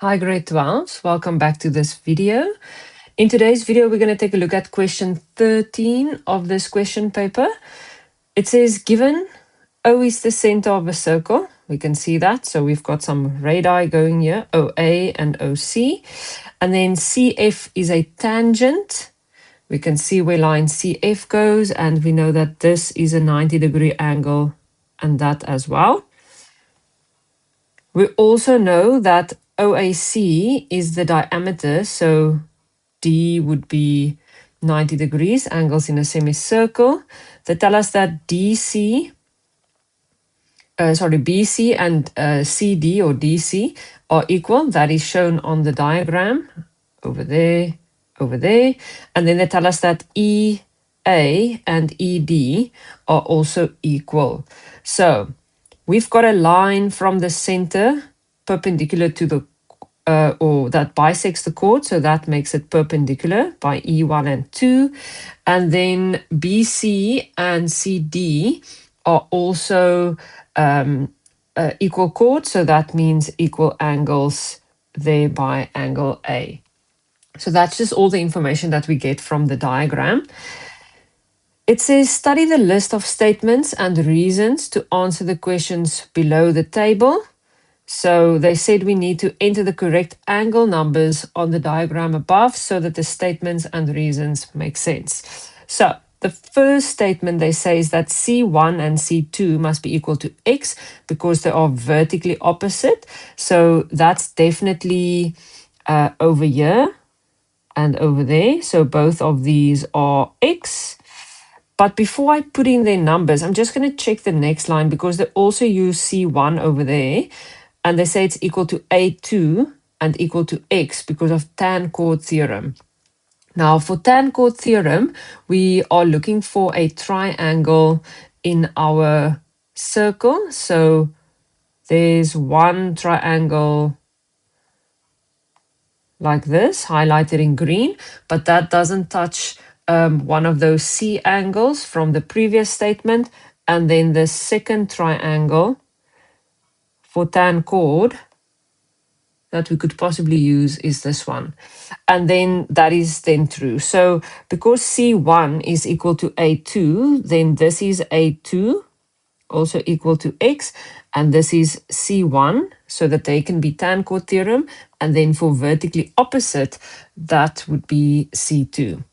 Hi grade 12s, welcome back to this video. In today's video, we're going to take a look at question 13 of this question paper. It says, given O is the center of a circle, we can see that. So we've got some radii going here, OA and OC. And then CF is a tangent. We can see where line CF goes, and we know that this is a 90-degree angle and that as well. We also know that OAC is the diameter, so D would be 90 degrees, angles in a semicircle. They tell us that BC and CD or DC are equal. That is shown on the diagram over there. And then they tell us that EA and ED are also equal. So we've got a line from the center perpendicular to the or that bisects the chord, so that makes it perpendicular by E1 and 2. And then BC and CD are also equal chords, so that means equal angles there by angle A. So that's just all the information that we get from the diagram. It says, study the list of statements and reasons to answer the questions below the table. So they said we need to enter the correct angle numbers on the diagram above so that the statements and reasons make sense. So the first statement they say is that C1 and C2 must be equal to X because they are vertically opposite. So that's definitely over here and over there. So both of these are X. But before I put in their numbers, I'm just going to check the next line because they also use C1 over there. And they say it's equal to A2 and equal to X because of tan chord theorem. Now, for tan chord theorem, we are looking for a triangle in our circle. So there's one triangle like this, highlighted in green, but that doesn't touch one of those C angles from the previous statement. And then the second triangle for tan chord that we could possibly use is this one. And then that is then true. So because C1 is equal to A2, then this is A2, also equal to X, and this is C1, so that they can be tan chord theorem. And then for vertically opposite, that would be C2.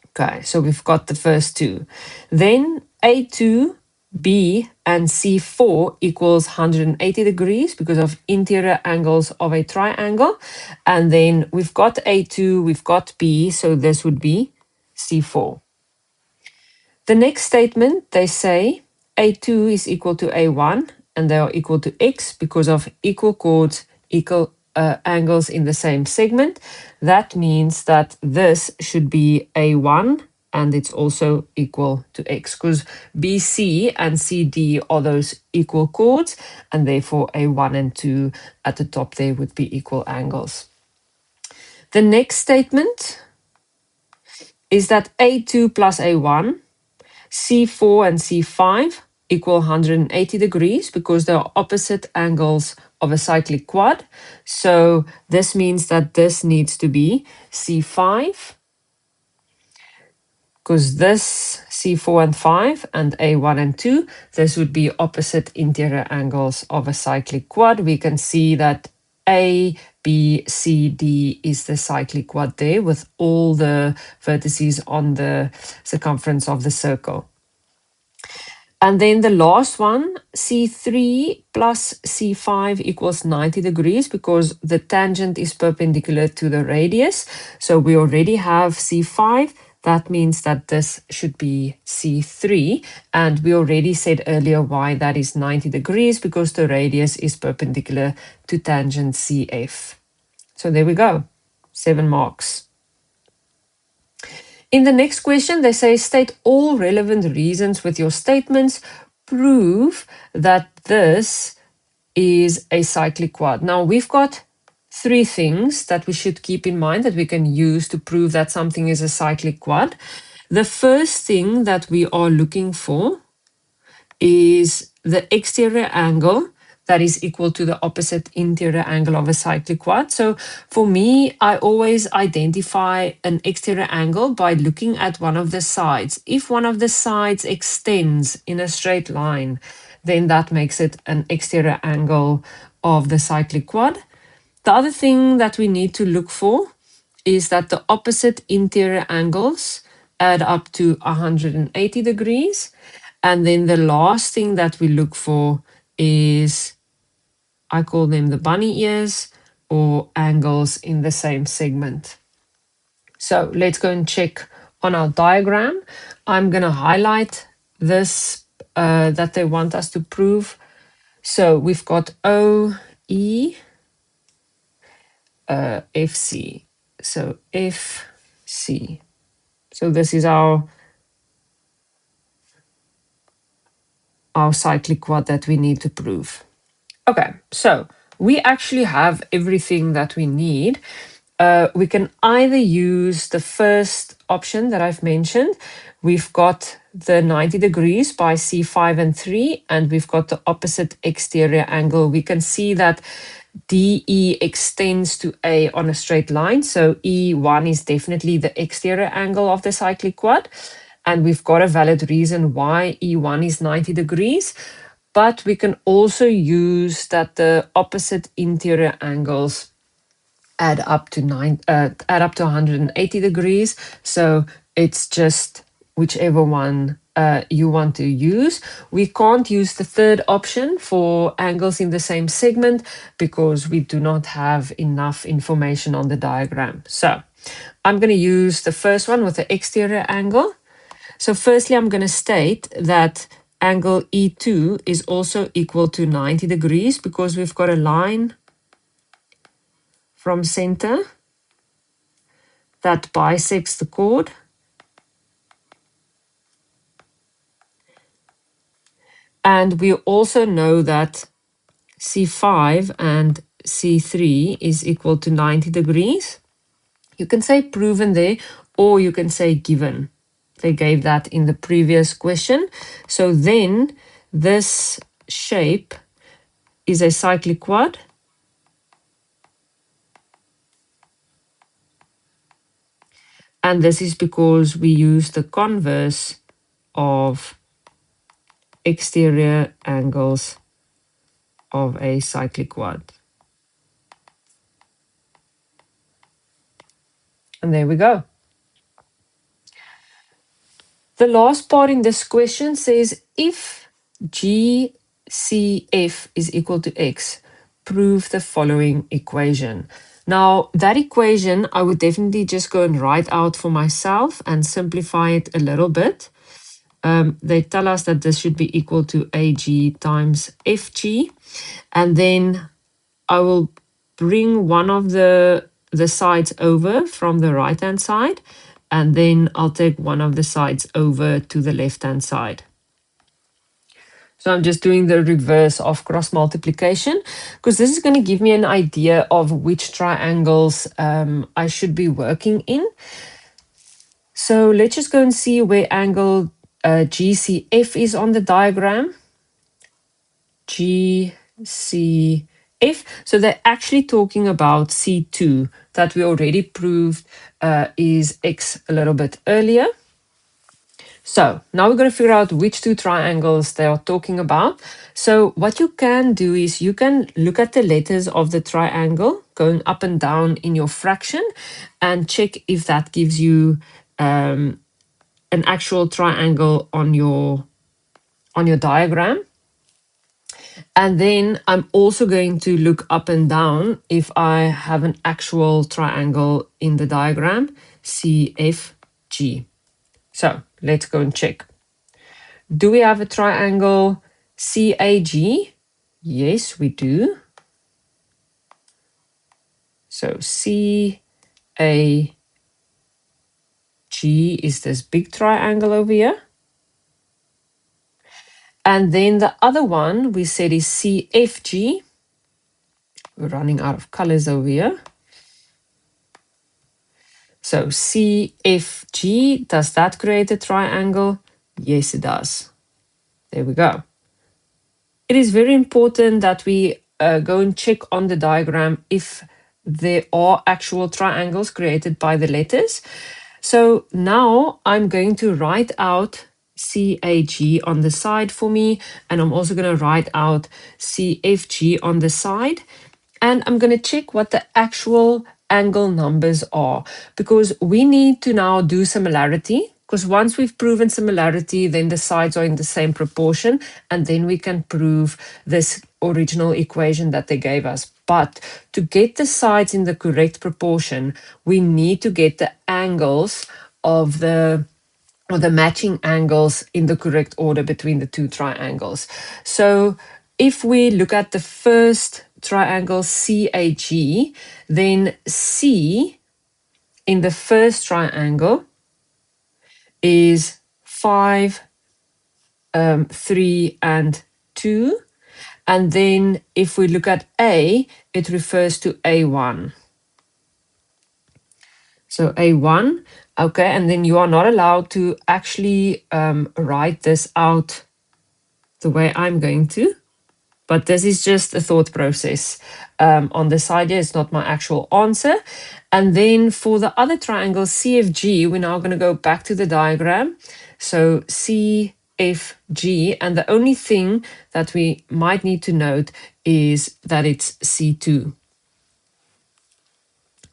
Okay, so we've got the first two. Then A2, B and C4 equals 180 degrees because of interior angles of a triangle. And then we've got A2, we've got B, so this would be C4. The next statement, they say A2 is equal to A1 and they are equal to X because of equal chords, equal angles in the same segment. That means that this should be A1 and it's also equal to X because BC and CD are those equal chords and therefore A1 and 2 at the top there would be equal angles. The next statement is that A2 plus A1, C4 and C5 equal 180 degrees because they are opposite angles of a cyclic quad. So this means that this needs to be C5 because this C4 and 5 and A1 and 2, this would be opposite interior angles of a cyclic quad. We can see that A, B, C, D is the cyclic quad there with all the vertices on the circumference of the circle. And then the last one, C3 plus C5 equals 90 degrees because the tangent is perpendicular to the radius. So we already have C5. That means that this should be C3. And we already said earlier why that is 90 degrees because the radius is perpendicular to tangent CF. So there we go, 7 marks. In the next question, they say, state all relevant reasons with your statements. Prove that this is a cyclic quad. Now, we've got 3 things that we should keep in mind that we can use to prove that something is a cyclic quad. The first thing that we are looking for is the exterior angle that is equal to the opposite interior angle of a cyclic quad. So for me, I always identify an exterior angle by looking at one of the sides. If one of the sides extends in a straight line, then that makes it an exterior angle of the cyclic quad. The other thing that we need to look for is that the opposite interior angles add up to 180 degrees. And then the last thing that we look for is, I call them the bunny ears, or angles in the same segment. So let's go and check on our diagram. I'm going to highlight this that they want us to prove. So we've got OE, FC. So FC. So this is our cyclic quad that we need to prove. Okay, so we actually have everything that we need. We can either use the first option that I've mentioned. We've got the 90 degrees by C5 and 3, and we've got the opposite exterior angle. We can see that DE extends to A on a straight line. So E1 is definitely the exterior angle of the cyclic quad. And we've got a valid reason why E1 is 90 degrees. But we can also use that the opposite interior angles add up to 180 degrees. So it's just whichever one you want to use. We can't use the third option for angles in the same segment because we do not have enough information on the diagram. So I'm going to use the first one with the exterior angle. So firstly, I'm going to state that angle E2 is also equal to 90 degrees because we've got a line from center that bisects the chord. And we also know that C5 and C3 is equal to 90 degrees. You can say proven there, or you can say given. They gave that in the previous question. So then this shape is a cyclic quad. And this is because we use the converse of exterior angles of a cyclic quad. And there we go. The last part in this question says if GCF is equal to X, prove the following equation. Now, that equation, I would definitely just go and write out for myself and simplify it a little bit. They tell us that this should be equal to AG times FG. And then I will bring one of the sides over from the right-hand side, and then I'll take one of the sides over to the left-hand side. So I'm just doing the reverse of cross multiplication because this is going to give me an idea of which triangles I should be working in. So let's just go and see where angle GCF is on the diagram. GCF. So they're actually talking about C2 that we already proved is X a little bit earlier. So now we're going to figure out which two triangles they are talking about. So what you can do is you can look at the letters of the triangle going up and down in your fraction and check if that gives you an actual triangle on your diagram. And then I'm also going to look up and down if I have an actual triangle in the diagram, CFG. So let's go and check. Do we have a triangle CAG? Yes, we do. So CAG is this big triangle over here. And then the other one we said is CFG. We're running out of colors over here. So CFG, does that create a triangle? Yes, it does. There we go. it is very important that we go and check on the diagram if there are actual triangles created by the letters. So now I'm going to write out CAG on the side for me, and I'm also going to write out CFG on the side, and I'm going to check what the actual angle numbers are, because we need to now do similarity, because once we've proven similarity, then the sides are in the same proportion, and then we can prove this original equation that they gave us. But to get the sides in the correct proportion, we need to get the angles of the matching angles in the correct order between the two triangles. So if we look at the first triangle CAG, then C in the first triangle is 5, 3, and 2. And then if we look at A, it refers to A1. So A1, okay, and then you are not allowed to actually write this out the way I'm going to, but this is just a thought process on the side here. It's not my actual answer. And then for the other triangle, CFG, we're now going to go back to the diagram. So CFG, and the only thing that we might need to note is that it's C2.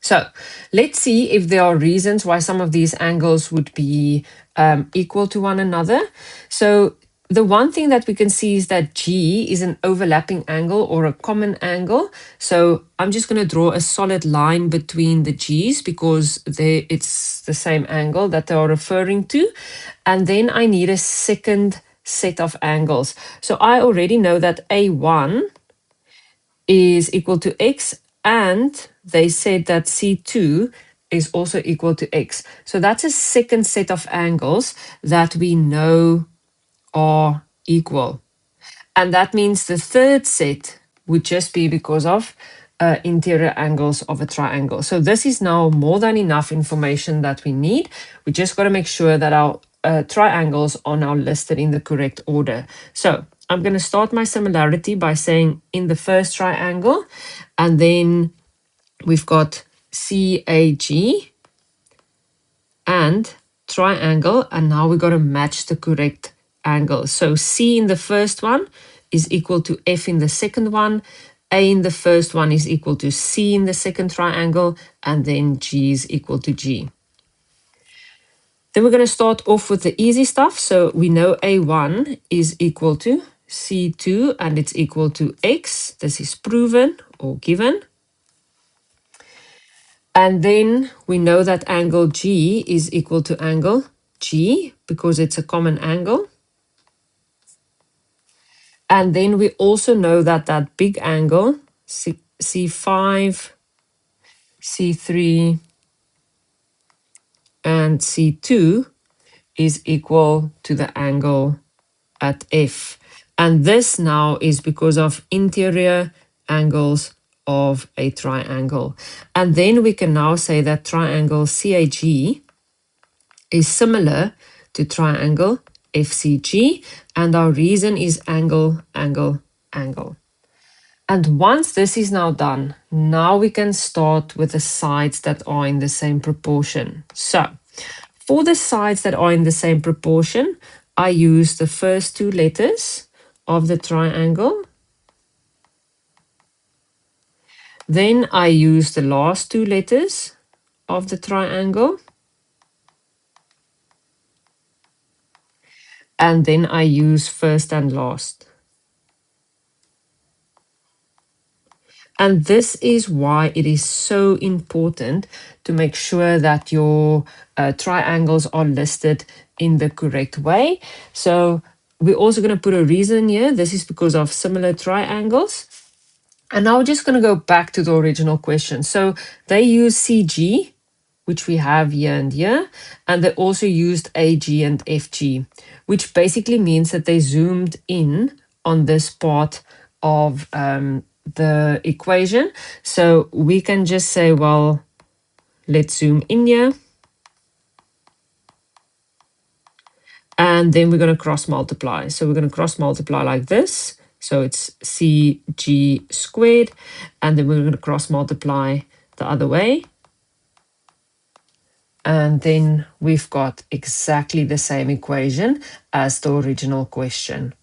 So let's see if there are reasons why some of these angles would be equal to one another. So the one thing that we can see is that G is an overlapping angle or a common angle. So I'm just going to draw a solid line between the G's because it's the same angle that they are referring to. And then I need a second set of angles. So I already know that A1 is equal to X, and they said that C2 is also equal to X. So that's a second set of angles that we know are equal. And that means the third set would just be because of interior angles of a triangle. So this is now more than enough information that we need. We just got to make sure that our triangles are now listed in the correct order. So I'm going to start my similarity by saying in the first triangle, and then we've got CAG and triangle, and now we've got to match the correct angle. So C in the first one is equal to F in the second one, A in the first one is equal to C in the second triangle, and then G is equal to G. Then we're going to start off with the easy stuff. So we know A1 is equal to C2 and it's equal to X. This is proven or given. And then we know that angle G is equal to angle G because it's a common angle. And then we also know that that big angle, C5, C3, and C2 is equal to the angle at F. And this now is because of interior angles of a triangle. And then we can now say that triangle CAG is similar to triangle FCG, and our reason is angle, angle, angle. And once this is now done, now we can start with the sides that are in the same proportion. So for the sides that are in the same proportion, I use the first two letters of the triangle. Then I use the last two letters of the triangle. And then I use first and last. And this is why it is so important to make sure that your triangles are listed in the correct way. So we're also going to put a reason here. This is because of similar triangles. And now we're just going to go back to the original question. So they use CG, which we have here and here, and they also used AG and FG, which basically means that they zoomed in on this part of the equation. So we can just say, well, let's zoom in here. And then we're going to cross multiply. So we're going to cross multiply like this. So it's CG squared, and then we're going to cross multiply the other way. And then we've got exactly the same equation as the original question.